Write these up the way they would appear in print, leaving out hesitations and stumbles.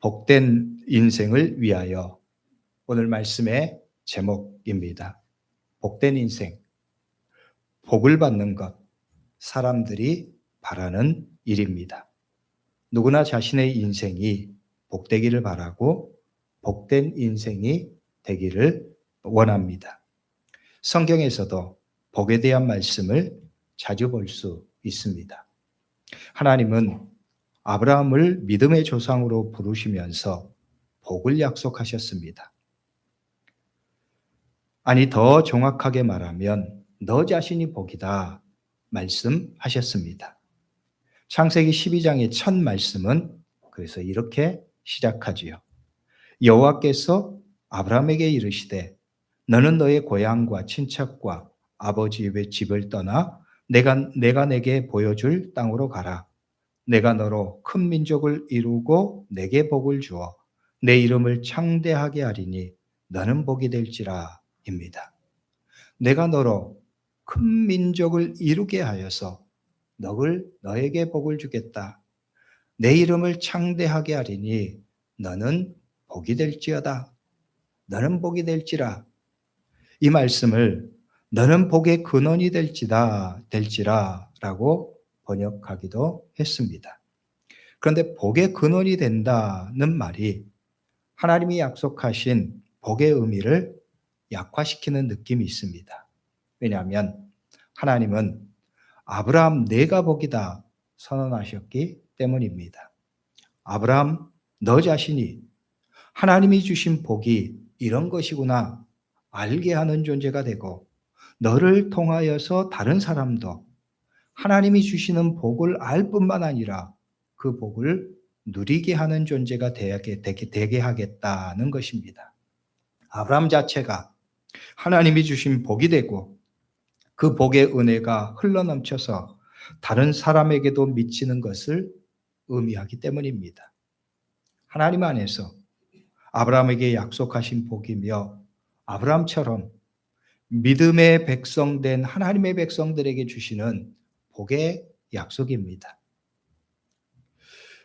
복된 인생을 위하여. 오늘 말씀의 제목입니다. 복된 인생, 복을 받는 것, 사람들이 바라는 일입니다. 누구나 자신의 인생이 복되기를 바라고 복된 인생이 되기를 원합니다. 성경에서도 복에 대한 말씀을 자주 볼 수 있습니다. 하나님은 아브라함을 믿음의 조상으로 부르시면서 복을 약속하셨습니다. 아니, 더 정확하게 말하면 너 자신이 복이다 말씀하셨습니다. 창세기 12장의 첫 말씀은 그래서 이렇게 시작하지요. 여호와께서 아브라함에게 이르시되 너는 너의 고향과 친척과 아버지의 집을 떠나 내가 내게 보여줄 땅으로 가라. 내가 너로 큰 민족을 이루고 내게 복을 주어 내 이름을 창대하게 하리니 너는 복이 될지라 입니다. 내가 너로 큰 민족을 이루게 하여서 너에게 복을 주겠다. 내 이름을 창대하게 하리니 너는 복이 될지어다. 너는 복이 될지라. 이 말씀을 너는 복의 근원이 될지라라고 번역하기도 했습니다. 그런데 복의 근원이 된다는 말이 하나님이 약속하신 복의 의미를 약화시키는 느낌이 있습니다. 왜냐하면 하나님은 아브라함 내가 복이다 선언하셨기 때문입니다. 아브라함 너 자신이 하나님이 주신 복이 이런 것이구나 알게 하는 존재가 되고 너를 통하여서 다른 사람도 하나님이 주시는 복을 알 뿐만 아니라 그 복을 누리게 하는 존재가 되게 하겠다는 것입니다. 아브라함 자체가 하나님이 주신 복이 되고 그 복의 은혜가 흘러넘쳐서 다른 사람에게도 미치는 것을 의미하기 때문입니다. 하나님 안에서 아브라함에게 약속하신 복이며 아브라함처럼 믿음의 백성된 하나님의 백성들에게 주시는 복의 약속입니다.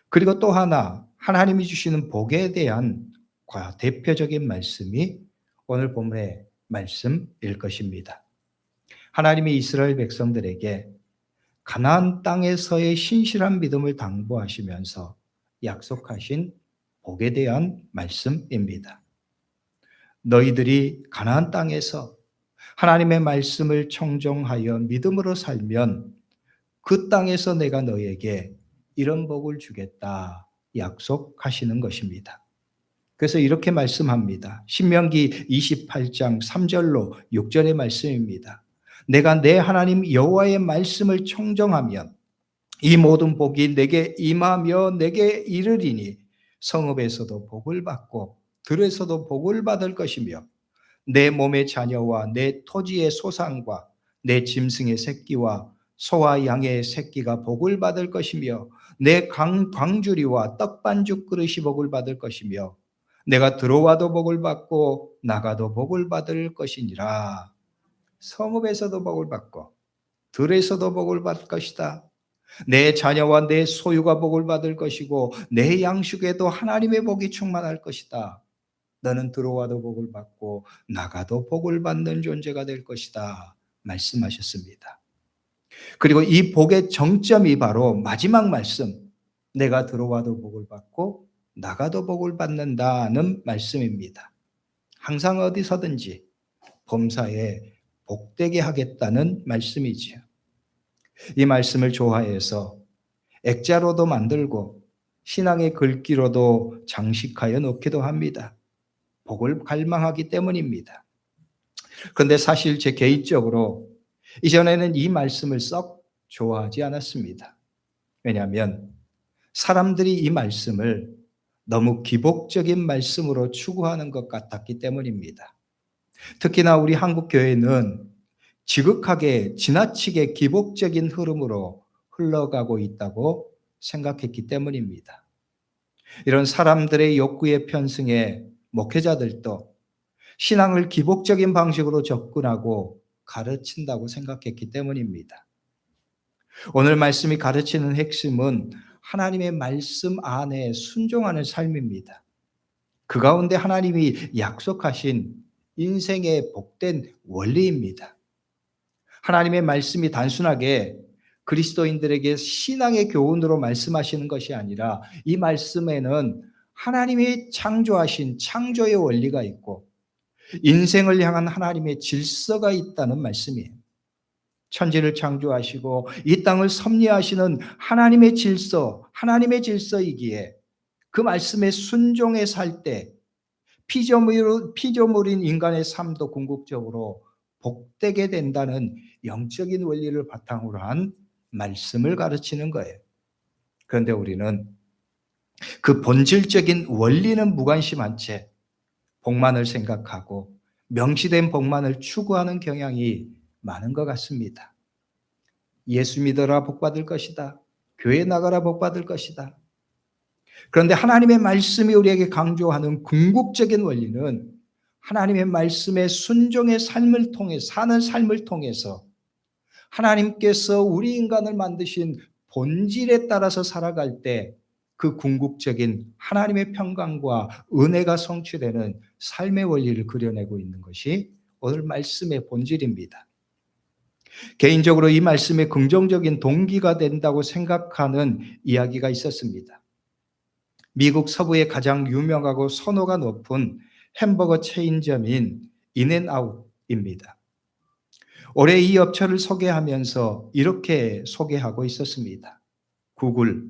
그리고 또 하나 하나님이 주시는 복에 대한 대표적인 말씀이 오늘 본문의 말씀일 것입니다. 하나님이 이스라엘 백성들에게 가나안 땅에서의 신실한 믿음을 당부하시면서 약속하신 복에 대한 말씀입니다. 너희들이 가나안 땅에서 하나님의 말씀을 청종하여 믿음으로 살면 그 땅에서 내가 너에게 이런 복을 주겠다 약속하시는 것입니다. 그래서 이렇게 말씀합니다. 신명기 28장 3절로 6절의 말씀입니다. 내가 내 하나님 여호와의 말씀을 청정하면 이 모든 복이 내게 임하며 내게 이르리니 성읍에서도 복을 받고 들에서도 복을 받을 것이며 내 몸의 자녀와 내 토지의 소산과 내 짐승의 새끼와 소와 양의 새끼가 복을 받을 것이며 내 광주리와 떡반죽 그릇이 복을 받을 것이며 내가 들어와도 복을 받고 나가도 복을 받을 것이니라. 성읍에서도 복을 받고 들에서도 복을 받을 것이다. 내 자녀와 내 소유가 복을 받을 것이고 내 양식에도 하나님의 복이 충만할 것이다. 너는 들어와도 복을 받고 나가도 복을 받는 존재가 될 것이다 말씀하셨습니다. 그리고 이 복의 정점이 바로 마지막 말씀, 내가 들어와도 복을 받고 나가도 복을 받는다는 말씀입니다. 항상 어디서든지 범사에 복되게 하겠다는 말씀이지요. 이 말씀을 좋아해서 액자로도 만들고 신앙의 글귀로도 장식하여 놓기도 합니다. 복을 갈망하기 때문입니다. 그런데 사실 제 개인적으로 이전에는 이 말씀을 썩 좋아하지 않았습니다. 왜냐하면 사람들이 이 말씀을 너무 기복적인 말씀으로 추구하는 것 같았기 때문입니다. 특히나 우리 한국 교회는 지극하게 지나치게 기복적인 흐름으로 흘러가고 있다고 생각했기 때문입니다. 이런 사람들의 욕구에 편승해 목회자들도 신앙을 기복적인 방식으로 접근하고 가르친다고 생각했기 때문입니다. 오늘 말씀이 가르치는 핵심은 하나님의 말씀 안에 순종하는 삶입니다. 그 가운데 하나님이 약속하신 인생의 복된 원리입니다. 하나님의 말씀이 단순하게 그리스도인들에게 신앙의 교훈으로 말씀하시는 것이 아니라 이 말씀에는 하나님이 창조하신 창조의 원리가 있고 인생을 향한 하나님의 질서가 있다는 말씀이에요. 천지를 창조하시고 이 땅을 섭리하시는 하나님의 질서이기에 그 말씀에 순종해 살 때 피조물인 인간의 삶도 궁극적으로 복되게 된다는 영적인 원리를 바탕으로 한 말씀을 가르치는 거예요. 그런데 우리는 그 본질적인 원리는 무관심한 채 복만을 생각하고 명시된 복만을 추구하는 경향이 많은 것 같습니다. 예수 믿어라 복받을 것이다. 교회 나가라 복받을 것이다. 그런데 하나님의 말씀이 우리에게 강조하는 궁극적인 원리는 하나님의 말씀에 순종의 삶을 통해 사는 삶을 통해서 하나님께서 우리 인간을 만드신 본질에 따라서 살아갈 때 그 궁극적인 하나님의 평강과 은혜가 성취되는 삶의 원리를 그려내고 있는 것이 오늘 말씀의 본질입니다. 개인적으로 이 말씀에 긍정적인 동기가 된다고 생각하는 이야기가 있었습니다. 미국 서부의 가장 유명하고 선호가 높은 햄버거 체인점인 인앤아웃입니다. 올해 이 업체를 소개하면서 이렇게 소개하고 있었습니다. 구글,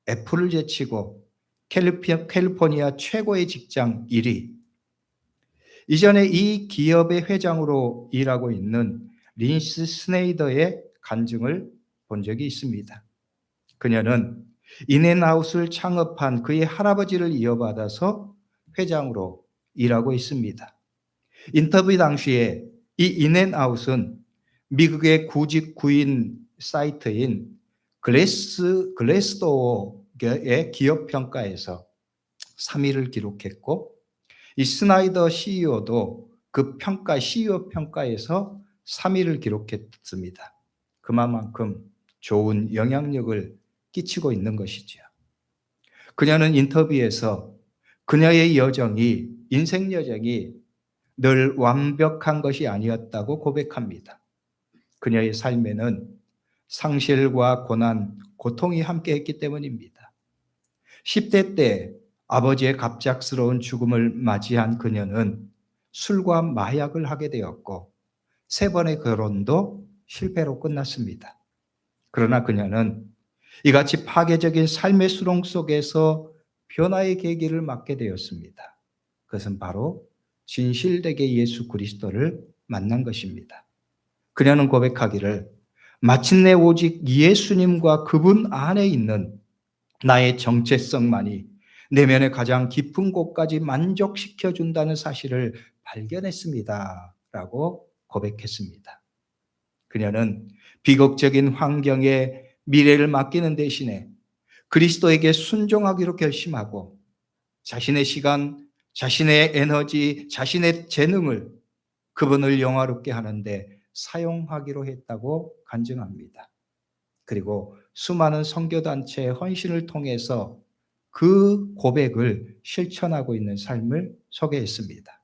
애플을 제치고 캘리포니아 최고의 직장 1위. 이전에 이 기업의 회장으로 일하고 있는 린스 스네이더의 간증을 본 적이 있습니다. 그녀는 인앤아웃을 창업한 그의 할아버지를 이어받아서 회장으로 일하고 있습니다. 인터뷰 당시에 이 인앤아웃은 미국의 구직 구인 사이트인 글래스도어의 기업 평가에서 3위를 기록했고 이 스나이더 CEO도 그 CEO 평가에서 3위를 기록했습니다. 그만큼 좋은 영향력을 끼치고 있는 것이죠. 그녀는 인터뷰에서 그녀의 인생 여정이 늘 완벽한 것이 아니었다고 고백합니다. 그녀의 삶에는 상실과 고난, 고통이 함께했기 때문입니다. 10대 때 아버지의 갑작스러운 죽음을 맞이한 그녀는 술과 마약을 하게 되었고 3번의 결혼도 실패로 끝났습니다. 그러나 그녀는 이같이 파괴적인 삶의 수렁 속에서 변화의 계기를 맞게 되었습니다. 그것은 바로 진실되게 예수 그리스도를 만난 것입니다. 그녀는 고백하기를 마침내 오직 예수님과 그분 안에 있는 나의 정체성만이 내면의 가장 깊은 곳까지 만족시켜준다는 사실을 발견했습니다. 라고 고백했습니다. 그녀는 비극적인 환경에 미래를 맡기는 대신에 그리스도에게 순종하기로 결심하고 자신의 시간, 자신의 에너지, 자신의 재능을 그분을 영화롭게 하는데 사용하기로 했다고 간증합니다. 그리고 수많은 선교단체의 헌신을 통해서 그 고백을 실천하고 있는 삶을 소개했습니다.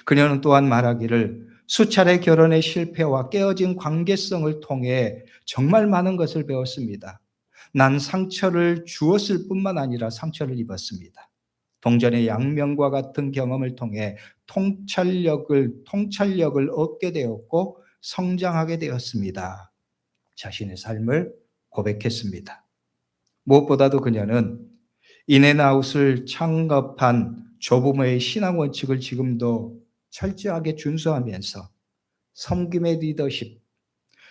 그녀는 또한 말하기를 수차례 결혼의 실패와 깨어진 관계성을 통해 정말 많은 것을 배웠습니다. 난 상처를 주었을 뿐만 아니라 상처를 입었습니다. 동전의 양면과 같은 경험을 통해 통찰력을 얻게 되었고 성장하게 되었습니다. 자신의 삶을 고백했습니다. 무엇보다도 그녀는 인앤아웃을 창업한 조부모의 신앙 원칙을 지금도 철저하게 준수하면서 섬김의 리더십,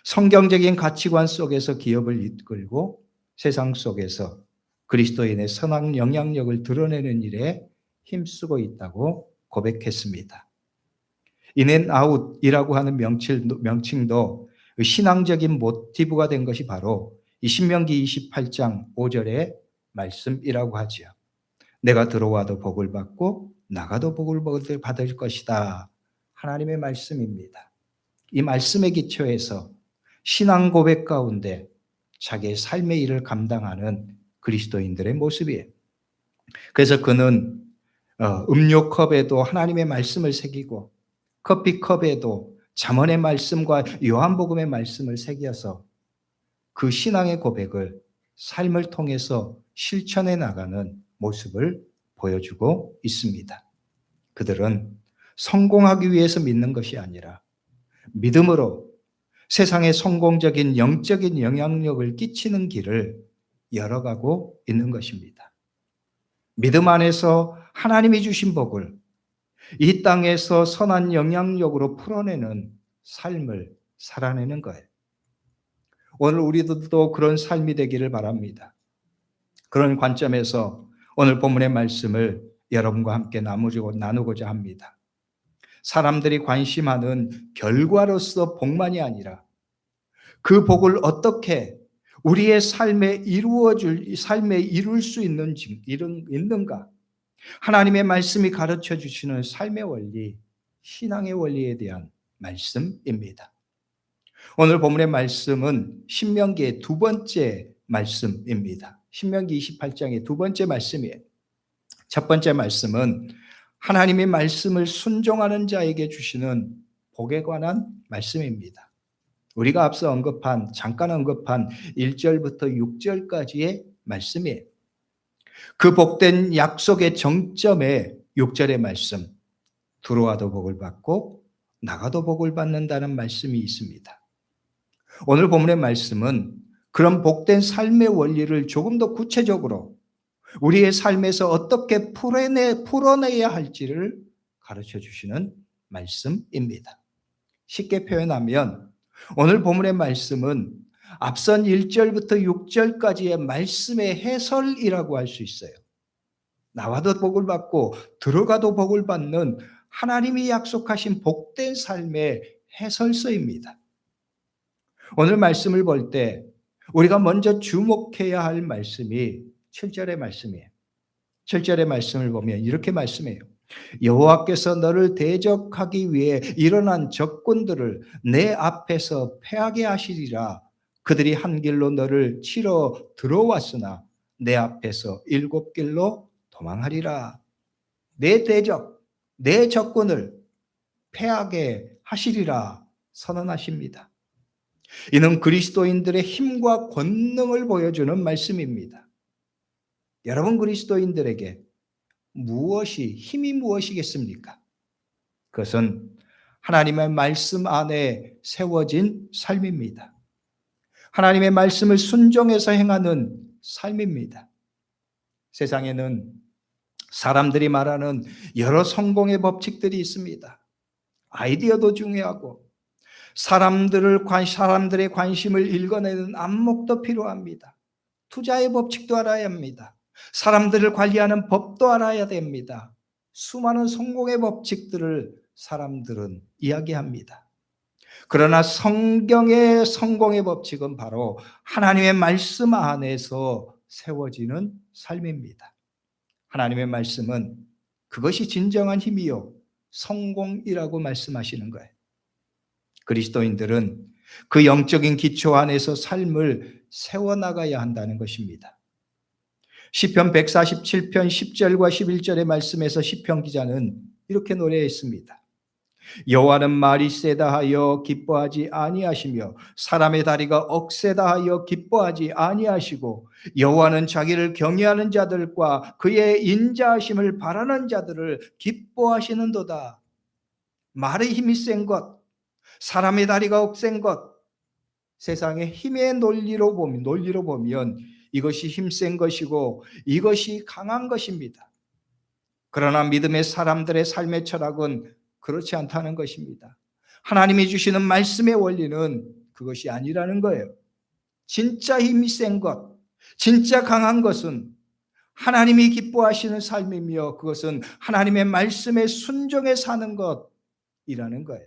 성경적인 가치관 속에서 기업을 이끌고 세상 속에서 그리스도인의 선한 영향력을 드러내는 일에 힘쓰고 있다고 고백했습니다. 인앤아웃이라고 하는 명칭도 신앙적인 모티브가 된 것이 바로 이 신명기 28장 5절의 말씀이라고 하지요. 내가 들어와도 복을 받고 나가도 복을 받을 것이다. 하나님의 말씀입니다. 이 말씀의 기초에서 신앙 고백 가운데 자기의 삶의 일을 감당하는 그리스도인들의 모습이에요. 그래서 그는 음료컵에도 하나님의 말씀을 새기고 커피컵에도 잠언의 말씀과 요한복음의 말씀을 새겨서 그 신앙의 고백을 삶을 통해서 실천해 나가는 모습을 보여주고 있습니다. 그들은 성공하기 위해서 믿는 것이 아니라 믿음으로 세상에 성공적인 영적인 영향력을 끼치는 길을 열어가고 있는 것입니다. 믿음 안에서 하나님이 주신 복을 이 땅에서 선한 영향력으로 풀어내는 삶을 살아내는 거예요. 오늘 우리들도 그런 삶이 되기를 바랍니다. 그런 관점에서 오늘 본문의 말씀을 여러분과 함께 나누고자 합니다. 사람들이 관심하는 결과로서 복만이 아니라 그 복을 어떻게 우리의 삶에 이룰 수 있는가? 하나님의 말씀이 가르쳐 주시는 삶의 원리, 신앙의 원리에 대한 말씀입니다. 오늘 본문의 말씀은 신명기의 두 번째 말씀입니다. 신명기 28장의 두 번째 말씀이에요. 첫 번째 말씀은 하나님의 말씀을 순종하는 자에게 주시는 복에 관한 말씀입니다. 우리가 앞서 잠깐 언급한 1절부터 6절까지의 말씀이에요. 그 복된 약속의 정점에 6절의 말씀, 들어와도 복을 받고 나가도 복을 받는다는 말씀이 있습니다. 오늘 본문의 말씀은 그런 복된 삶의 원리를 조금 더 구체적으로 우리의 삶에서 어떻게 풀어내야 할지를 가르쳐 주시는 말씀입니다. 쉽게 표현하면 오늘 본문의 말씀은 앞선 1절부터 6절까지의 말씀의 해설이라고 할 수 있어요. 나와도 복을 받고 들어가도 복을 받는 하나님이 약속하신 복된 삶의 해설서입니다. 오늘 말씀을 볼 때 우리가 먼저 주목해야 할 말씀이 7절의 말씀이에요. 7절의 말씀을 보면 이렇게 말씀해요. 여호와께서 너를 대적하기 위해 일어난 적군들을 내 앞에서 패하게 하시리라. 그들이 한 길로 너를 치러 들어왔으나 내 앞에서 7길로 도망하리라. 내 대적, 내 적군을 패하게 하시리라 선언하십니다. 이는 그리스도인들의 힘과 권능을 보여주는 말씀입니다. 여러분 그리스도인들에게 힘이 무엇이겠습니까? 그것은 하나님의 말씀 안에 세워진 삶입니다. 하나님의 말씀을 순종해서 행하는 삶입니다. 세상에는 사람들이 말하는 여러 성공의 법칙들이 있습니다. 아이디어도 중요하고 사람들의 관심을 읽어내는 안목도 필요합니다. 투자의 법칙도 알아야 합니다. 사람들을 관리하는 법도 알아야 됩니다. 수많은 성공의 법칙들을 사람들은 이야기합니다. 그러나 성경의 성공의 법칙은 바로 하나님의 말씀 안에서 세워지는 삶입니다. 하나님의 말씀은 그것이 진정한 힘이요 성공이라고 말씀하시는 거예요. 그리스도인들은 그 영적인 기초 안에서 삶을 세워나가야 한다는 것입니다. 시편 147편 10절과 11절의 말씀에서 시편 기자는 이렇게 노래했습니다. 여호와는 말이 세다 하여 기뻐하지 아니하시며 사람의 다리가 억세다 하여 기뻐하지 아니하시고 여호와는 자기를 경외하는 자들과 그의 인자하심을 바라는 자들을 기뻐하시는도다. 말의 힘이 센 것, 사람의 다리가 억센 것, 세상의 힘의 논리로 보면 이것이 힘센 것이고 이것이 강한 것입니다. 그러나 믿음의 사람들의 삶의 철학은 그렇지 않다는 것입니다. 하나님이 주시는 말씀의 원리는 그것이 아니라는 거예요. 진짜 힘이 센 것, 진짜 강한 것은 하나님이 기뻐하시는 삶이며 그것은 하나님의 말씀에 순종해 사는 것이라는 거예요.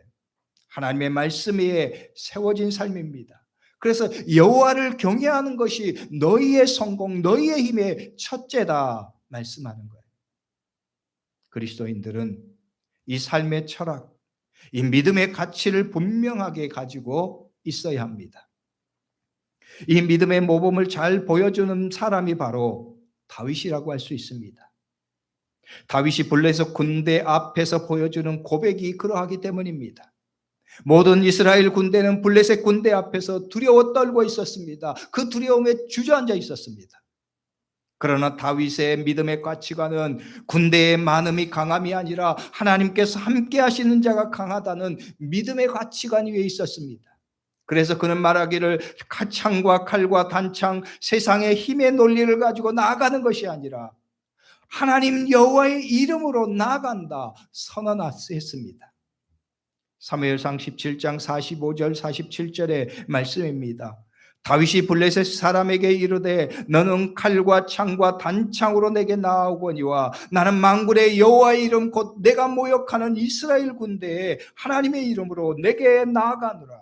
하나님의 말씀 위에 세워진 삶입니다. 그래서 여호와를 경외하는 것이 너희의 성공, 너희의 힘의 첫째다 말씀하는 거예요. 그리스도인들은 이 삶의 철학, 이 믿음의 가치를 분명하게 가지고 있어야 합니다. 이 믿음의 모범을 잘 보여주는 사람이 바로 다윗이라고 할 수 있습니다. 다윗이 블레셋 군대 앞에서 보여주는 고백이 그러하기 때문입니다. 모든 이스라엘 군대는 블레셋 군대 앞에서 두려워 떨고 있었습니다. 그 두려움에 주저앉아 있었습니다. 그러나 다윗의 믿음의 가치관은 군대의 많음이 강함이 아니라 하나님께서 함께 하시는 자가 강하다는 믿음의 가치관 위에 있었습니다. 그래서 그는 말하기를 창과 칼과 단창, 세상의 힘의 논리를 가지고 나아가는 것이 아니라 하나님 여호와의 이름으로 나아간다 선언했습니다. 사무엘상 17장 45절 47절의 말씀입니다. 다윗이 블레셋 사람에게 이르되 너는 칼과 창과 단창으로 내게 나아오거니와 나는 만군의 여호와의 이름 곧 내가 모욕하는 이스라엘 군대에 하나님의 이름으로 내게 나아가노라.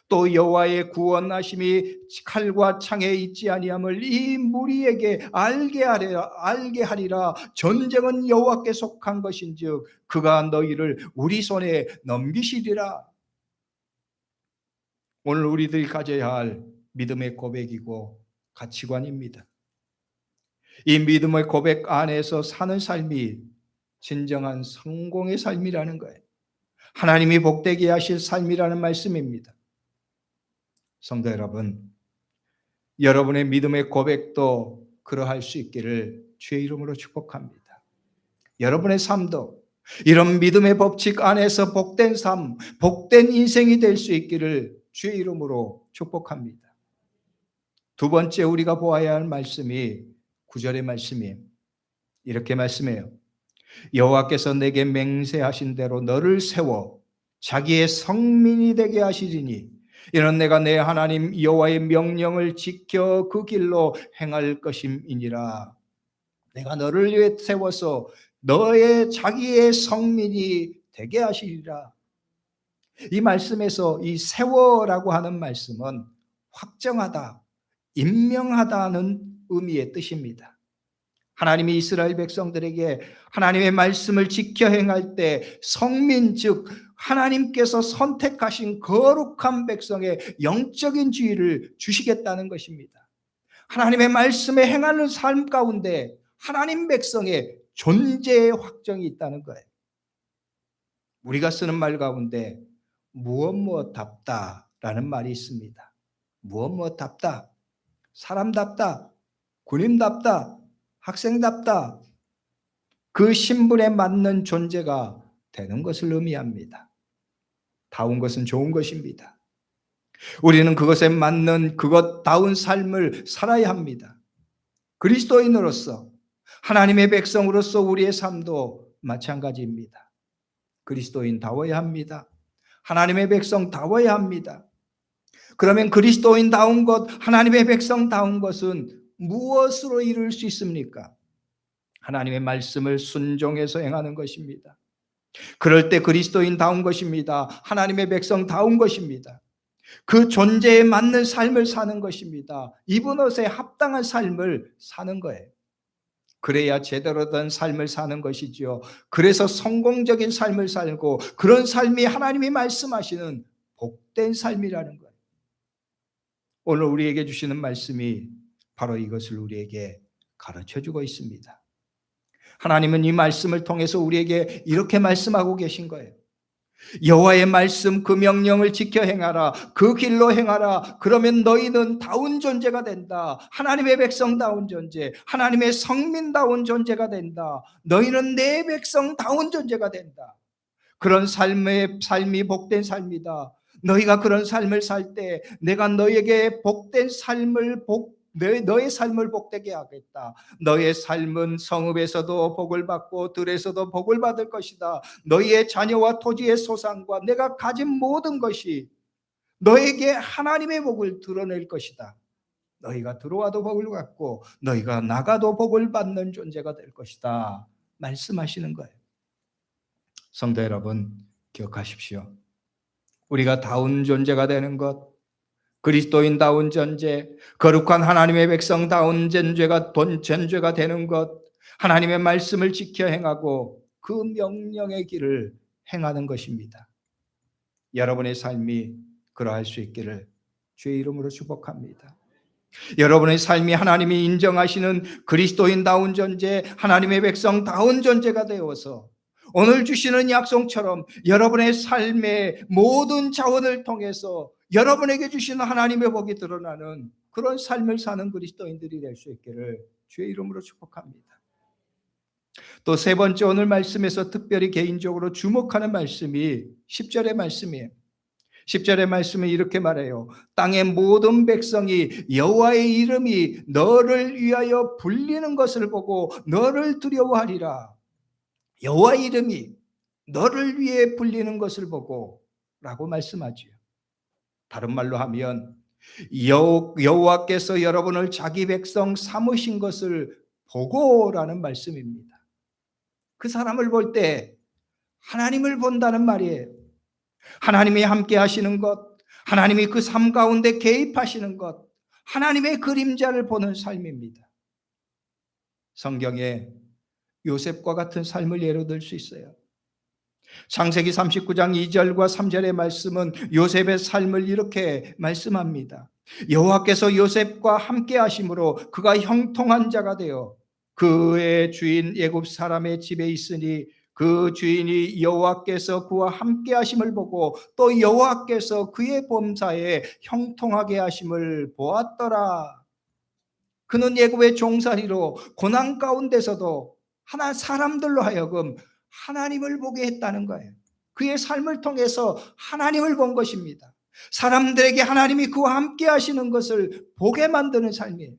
또 여호와의 구원하심이 칼과 창에 있지 아니함을 이 무리에게 알게 하리라. 전쟁은 여호와께 속한 것인즉 그가 너희를 우리 손에 넘기시리라. 오늘 우리들이 가져야 할 믿음의 고백이고 가치관입니다. 이 믿음의 고백 안에서 사는 삶이 진정한 성공의 삶이라는 거예요. 하나님이 복되게 하실 삶이라는 말씀입니다. 성도 여러분, 여러분의 믿음의 고백도 그러할 수 있기를 주의 이름으로 축복합니다. 여러분의 삶도 이런 믿음의 법칙 안에서 복된 삶, 복된 인생이 될 수 있기를 주의 이름으로 축복합니다. 두 번째 우리가 보아야 할 말씀이 9절의 말씀이에요. 이렇게 말씀해요. 여호와께서 내게 맹세하신 대로 너를 세워 자기의 성민이 되게 하시리니 이는 내가 내 하나님 여호와의 명령을 지켜 그 길로 행할 것임이니라. 내가 너를 위해 세워서 너의 자기의 성민이 되게 하시리라. 이 말씀에서 이 세워라고 하는 말씀은 확정하다, 임명하다는 의미의 뜻입니다. 하나님이 이스라엘 백성들에게 하나님의 말씀을 지켜 행할 때 성민 즉 하나님께서 선택하신 거룩한 백성의 영적인 지위를 주시겠다는 것입니다. 하나님의 말씀에 행하는 삶 가운데 하나님 백성의 존재의 확정이 있다는 거예요. 우리가 쓰는 말 가운데 무엇무엇답다라는 말이 있습니다. 무엇무엇답다, 사람답다, 군인답다, 학생답다, 그 신분에 맞는 존재가 되는 것을 의미합니다. 다운 것은 좋은 것입니다. 우리는 그것에 맞는 그것다운 삶을 살아야 합니다. 그리스도인으로서 하나님의 백성으로서 우리의 삶도 마찬가지입니다. 그리스도인다워야 합니다. 하나님의 백성다워야 합니다. 그러면 그리스도인다운 것, 하나님의 백성다운 것은 무엇으로 이룰 수 있습니까? 하나님의 말씀을 순종해서 행하는 것입니다. 그럴 때 그리스도인다운 것입니다. 하나님의 백성다운 것입니다. 그 존재에 맞는 삶을 사는 것입니다. 입은 옷에 합당한 삶을 사는 거예요. 그래야 제대로 된 삶을 사는 것이지요. 그래서 성공적인 삶을 살고 그런 삶이 하나님이 말씀하시는 복된 삶이라는 거예요. 오늘 우리에게 주시는 말씀이 바로 이것을 우리에게 가르쳐주고 있습니다. 하나님은 이 말씀을 통해서 우리에게 이렇게 말씀하고 계신 거예요. 여호와의 말씀 그 명령을 지켜 행하라. 그 길로 행하라. 그러면 너희는 다운 존재가 된다. 하나님의 백성다운 존재, 하나님의 성민다운 존재가 된다. 너희는 내 백성다운 존재가 된다. 그런 삶이 복된 삶이다. 너희가 그런 삶을 살 때 내가 너에게 복된 삶을 너의 삶을 복되게 하겠다. 너의 삶은 성읍에서도 복을 받고 들에서도 복을 받을 것이다. 너희의 자녀와 토지의 소산과 내가 가진 모든 것이 너에게 하나님의 복을 드러낼 것이다. 너희가 들어와도 복을 받고 너희가 나가도 복을 받는 존재가 될 것이다. 말씀하시는 거예요. 성도 여러분, 기억하십시오. 우리가 다운 존재가 되는 것, 그리스도인다운 존재, 거룩한 하나님의 백성다운 존재가 되는 것, 하나님의 말씀을 지켜 행하고 그 명령의 길을 행하는 것입니다. 여러분의 삶이 그러할 수 있기를 주의 이름으로 축복합니다. 여러분의 삶이 하나님이 인정하시는 그리스도인다운 존재, 하나님의 백성다운 존재가 되어서 오늘 주시는 약속처럼 여러분의 삶의 모든 자원을 통해서 여러분에게 주시는 하나님의 복이 드러나는 그런 삶을 사는 그리스도인들이 될 수 있기를 주의 이름으로 축복합니다. 또 세 번째, 오늘 말씀에서 특별히 개인적으로 주목하는 말씀이 10절의 말씀이에요. 10절의 말씀은 이렇게 말해요. 땅의 모든 백성이 여호와의 이름이 너를 위하여 불리는 것을 보고 너를 두려워하리라. 여호와의 이름이 너를 위해 불리는 것을 보고 라고 말씀하지요. 다른 말로 하면 여호와께서 여러분을 자기 백성 삼으신 것을 보고라는 말씀입니다. 그 사람을 볼 때 하나님을 본다는 말이에요. 하나님이 함께 하시는 것, 하나님이 그 삶 가운데 개입하시는 것, 하나님의 그림자를 보는 삶입니다. 성경에 요셉과 같은 삶을 예로 들 수 있어요. 창세기 39장 2절과 3절의 말씀은 요셉의 삶을 이렇게 말씀합니다. 여호와께서 요셉과 함께 하심으로 그가 형통한 자가 되어 그의 주인 애굽 사람의 집에 있으니 그 주인이 여호와께서 그와 함께 하심을 보고 또 여호와께서 그의 범사에 형통하게 하심을 보았더라. 그는 애굽의 종살이로 고난 가운데서도 하나 사람들로 하여금 하나님을 보게 했다는 거예요. 그의 삶을 통해서 하나님을 본 것입니다. 사람들에게 하나님이 그와 함께 하시는 것을 보게 만드는 삶이에요.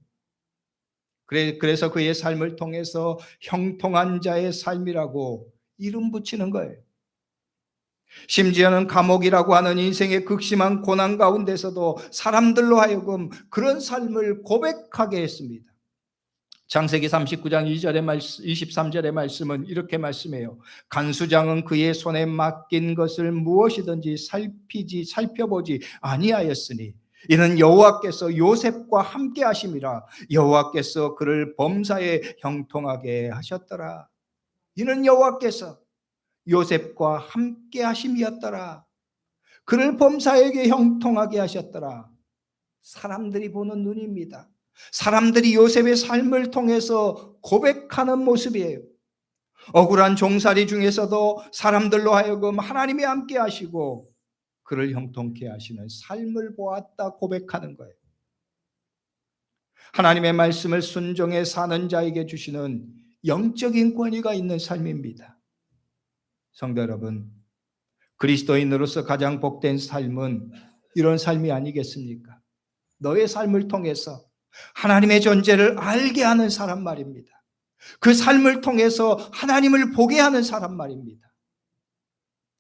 그래서 그의 삶을 통해서 형통한 자의 삶이라고 이름 붙이는 거예요. 심지어는 감옥이라고 하는 인생의 극심한 고난 가운데서도 사람들로 하여금 그런 삶을 고백하게 했습니다. 창세기 39장 2절의 말씀, 23절의 말씀은 이렇게 말씀해요. 간수장은 그의 손에 맡긴 것을 무엇이든지 살펴보지 아니하였으니 이는 여호와께서 요셉과 함께 하심이라. 여호와께서 그를 범사에 형통하게 하셨더라. 이는 여호와께서 요셉과 함께 하심이었더라. 그를 범사에게 형통하게 하셨더라. 사람들이 보는 눈입니다. 사람들이 요셉의 삶을 통해서 고백하는 모습이에요. 억울한 종살이 중에서도 사람들로 하여금 하나님이 함께 하시고 그를 형통케 하시는 삶을 보았다 고백하는 거예요. 하나님의 말씀을 순종해 사는 자에게 주시는 영적인 권위가 있는 삶입니다. 성도 여러분, 그리스도인으로서 가장 복된 삶은 이런 삶이 아니겠습니까? 너의 삶을 통해서 하나님의 존재를 알게 하는 사람 말입니다. 그 삶을 통해서 하나님을 보게 하는 사람 말입니다.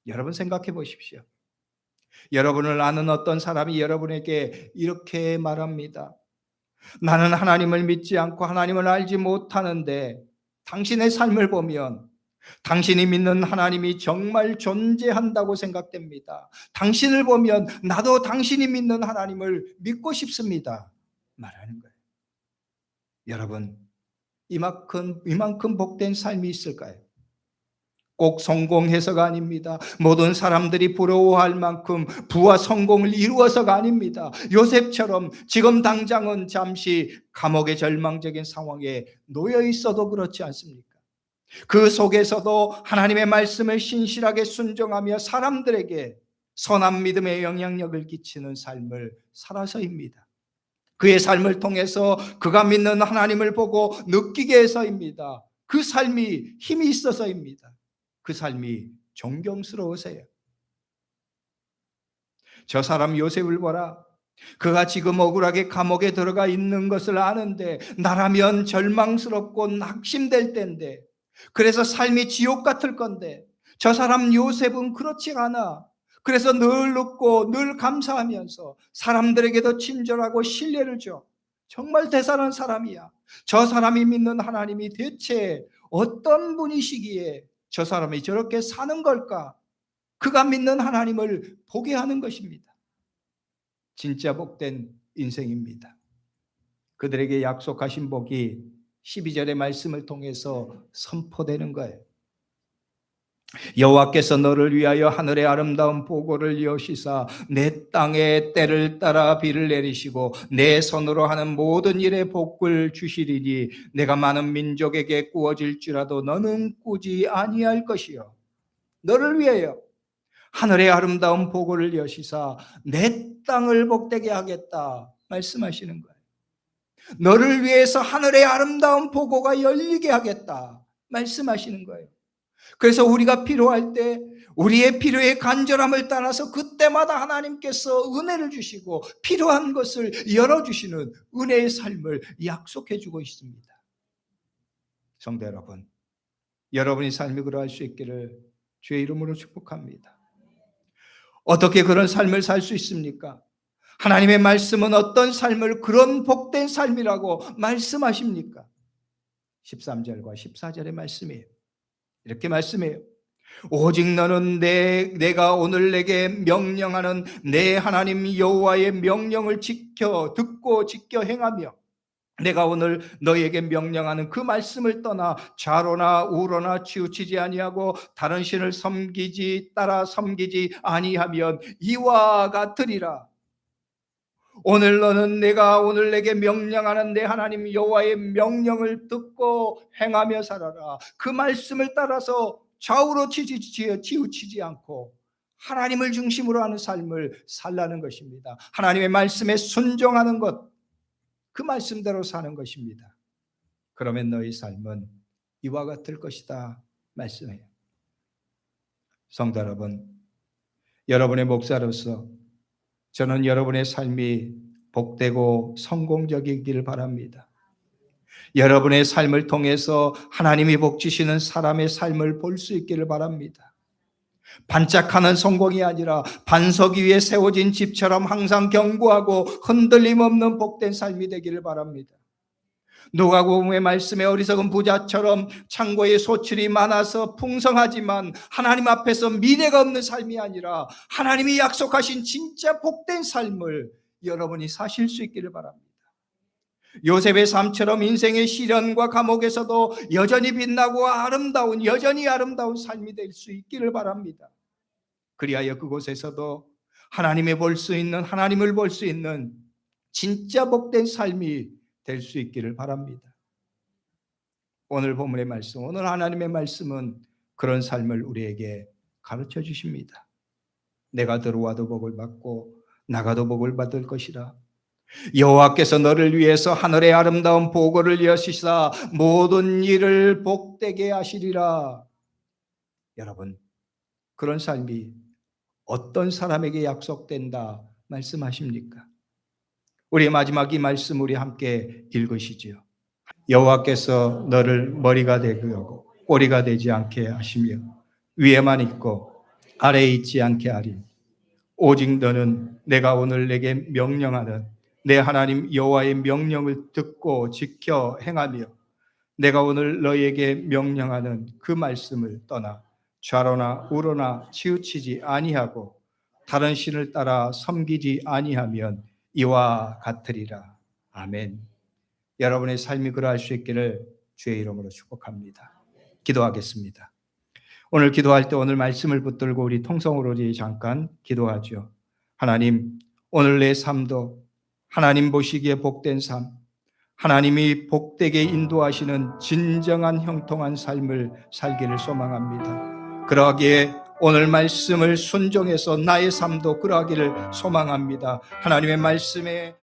여러분 생각해 보십시오. 여러분을 아는 어떤 사람이 여러분에게 이렇게 말합니다. 나는 하나님을 믿지 않고 하나님을 알지 못하는데 당신의 삶을 보면 당신이 믿는 하나님이 정말 존재한다고 생각됩니다. 당신을 보면 나도 당신이 믿는 하나님을 믿고 싶습니다. 말하는 거예요. 여러분, 이만큼 복된 삶이 있을까요? 꼭 성공해서가 아닙니다. 모든 사람들이 부러워할 만큼 부와 성공을 이루어서가 아닙니다. 요셉처럼 지금 당장은 잠시 감옥의 절망적인 상황에 놓여 있어도 그렇지 않습니까? 그 속에서도 하나님의 말씀을 신실하게 순종하며 사람들에게 선한 믿음의 영향력을 끼치는 삶을 살아서입니다. 그의 삶을 통해서 그가 믿는 하나님을 보고 느끼게 해서입니다. 그 삶이 힘이 있어서입니다. 그 삶이 존경스러워서요. 저 사람 요셉을 보라. 그가 지금 억울하게 감옥에 들어가 있는 것을 아는데 나라면 절망스럽고 낙심될 텐데, 그래서 삶이 지옥 같을 건데 저 사람 요셉은 그렇지 않아. 그래서 늘 웃고 늘 감사하면서 사람들에게도 친절하고 신뢰를 줘. 정말 대단한 사람이야. 저 사람이 믿는 하나님이 대체 어떤 분이시기에 저 사람이 저렇게 사는 걸까? 그가 믿는 하나님을 보게 하는 것입니다. 진짜 복된 인생입니다. 그들에게 약속하신 복이 12절의 말씀을 통해서 선포되는 거예요. 여호와께서 너를 위하여 하늘의 아름다운 보고를 여시사 내 땅에 때를 따라 비를 내리시고 내 손으로 하는 모든 일에 복을 주시리니 내가 많은 민족에게 꾸어질지라도 너는 꾸지 아니할 것이요. 너를 위하여 하늘의 아름다운 보고를 여시사 내 땅을 복되게 하겠다 말씀하시는 거예요. 너를 위해서 하늘의 아름다운 보고가 열리게 하겠다 말씀하시는 거예요. 그래서 우리가 필요할 때 우리의 필요의 간절함을 따라서 그때마다 하나님께서 은혜를 주시고 필요한 것을 열어주시는 은혜의 삶을 약속해 주고 있습니다. 성도 여러분, 여러분의 삶이 그러할 수 있기를 주의 이름으로 축복합니다. 어떻게 그런 삶을 살 수 있습니까? 하나님의 말씀은 어떤 삶을 그런 복된 삶이라고 말씀하십니까? 13절과 14절의 말씀이에요. 이렇게 말씀해요. 오직 너는 내가 오늘 내게 명령하는 내 하나님 여호와의 명령을 듣고 지켜 행하며 내가 오늘 너에게 명령하는 그 말씀을 떠나 좌로나 우로나 치우치지 아니하고 다른 신을 따라 섬기지 아니하면 이와 같으리라. 오늘 너는 내가 오늘 내게 명령하는 내 하나님 여호와의 명령을 듣고 행하며 살아라. 그 말씀을 따라서 좌우로 치우치지 않고 하나님을 중심으로 하는 삶을 살라는 것입니다. 하나님의 말씀에 순종하는 것, 그 말씀대로 사는 것입니다. 그러면 너희 삶은 이와 같을 것이다 말씀해요. 성도 여러분, 여러분의 목사로서 저는 여러분의 삶이 복되고 성공적이기를 바랍니다. 여러분의 삶을 통해서 하나님이 복 주시는 사람의 삶을 볼 수 있기를 바랍니다. 반짝하는 성공이 아니라 반석 위에 세워진 집처럼 항상 견고하고 흔들림 없는 복된 삶이 되기를 바랍니다. 누가복음의 말씀에 어리석은 부자처럼 창고에 소출이 많아서 풍성하지만 하나님 앞에서 미래가 없는 삶이 아니라 하나님이 약속하신 진짜 복된 삶을 여러분이 사실 수 있기를 바랍니다. 요셉의 삶처럼 인생의 시련과 감옥에서도 여전히 빛나고 여전히 아름다운 삶이 될 수 있기를 바랍니다. 그리하여 그곳에서도 하나님을 볼 수 있는 진짜 복된 삶이 될 수 있기를 바랍니다. 오늘 본문의 말씀, 오늘 하나님의 말씀은 그런 삶을 우리에게 가르쳐 주십니다. 내가 들어와도 복을 받고 나가도 복을 받을 것이라. 여호와께서 너를 위해서 하늘의 아름다운 보고를 여시사 모든 일을 복되게 하시리라. 여러분, 그런 삶이 어떤 사람에게 약속된다 말씀하십니까? 우리 마지막 이 말씀 우리 함께 읽으시죠. 여호와께서 너를 머리가 되게 하고 꼬리가 되지 않게 하시며 위에만 있고 아래에 있지 않게 하리. 오직 너는 내가 오늘 내게 명령하는 내 하나님 여호와의 명령을 듣고 지켜 행하며 내가 오늘 너에게 명령하는 그 말씀을 떠나 좌로나 우로나 치우치지 아니하고 다른 신을 따라 섬기지 아니하면 이와 같으리라. 아멘. 여러분의 삶이 그러할 수 있기를 주의 이름으로 축복합니다. 기도하겠습니다. 오늘 기도할 때 오늘 말씀을 붙들고 우리 통성으로 잠깐 기도하죠. 하나님, 오늘 내 삶도 하나님 보시기에 복된 삶, 하나님이 복되게 인도하시는 진정한 형통한 삶을 살기를 소망합니다. 그러기에 오늘 말씀을 순종해서 나의 삶도 그러하기를 소망합니다. 하나님의 말씀에